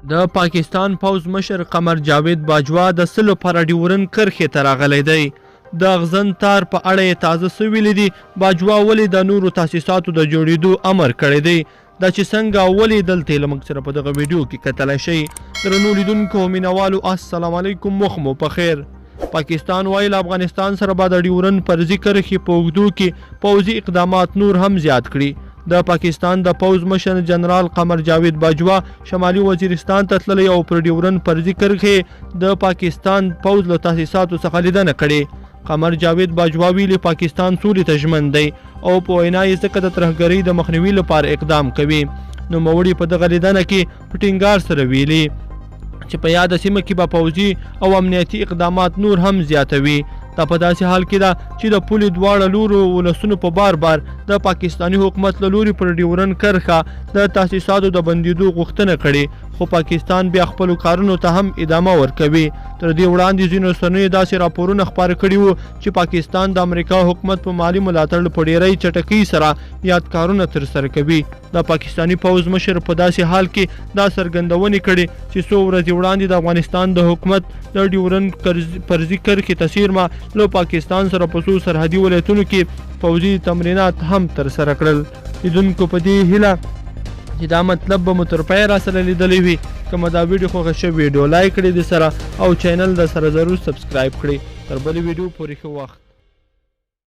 د پاکستان پوز مشر قمر جاوید باجوا د سلو پر ډیورن کرښې ته راغلی دی. د غزن تار په اړه یې تازه څه ویلي دي؟ باجوا ولې د نورو تاسیساتو د جوړېدو امر کړی دی؟ دا چې څنګه ولې دلته یې له موږ سره په دغه ویډیو کې کتلی شئ. درنو لیدونکو او مینوالو السلام علیکم، مخ مو په خیر. پاکستان وایي له افغانستان سره به د ډیورن فرضي کرښې په اوږدو کې پوځي اقدامات نور هم زیات کړي. د پاکستان د پوز مشر جنرال قمر جاوید باجوا شمالي وزیرستان ته تللی او پر ډیورن فرضي کرښې د پاکستان پوز له تاسیساتو څخه لیدنه کړې. قمر جاوید باجوا ویلي پاکستان سولې ته ژمن دی او په وینا یې ځکه د ترهګرۍ د مخنیوي لپاره اقدام کوي. نوموړي په دغه لیدنه کې په ټینګار سره ویلي چې په یاده سیمه کې به پوځي او امنیتي اقدامات نور هم زیاتوي. دا په داسې حال کې ده چې د پولې دواړه لورو ولسونو په بار بار د پاکستاني حکومت له لوري پر ډیورن کرښه د تاسیساتو د بندېدو غوښتنه کړې، خو پاکستان بیا خپلو کارونو ته هم ادامه ورکوي. تر دې وړاندې ځینو رسنیو داسې راپورونه خپاره کړي وو چې پاکستان د امریکا حکومت په مالي ملاتړ په ډیرۍ چټکۍ سره یاد کارونه ترسره کوي. د پاکستاني پوز مشر په داسې حال کې دا څرګندونې کړي چې څو ورځې وړاندې د افغانستان د حکومت د ډیورن فرضي کرښې تصویر ما له پاکستان سره په څو سرحدي ولایتونو کې پوځي تمرینات هم ترسره کړل. لیدونکو په دې هیله چې دا مطلب به مو تر پایه راسره لیدلی وي. که مو دا ویډیو خوښه شوې ویډیو لایک کړئ د سره او چینل د سره ضرور سبسکرایب کړئ. تر بلې ویډیو پورې ښه وخت.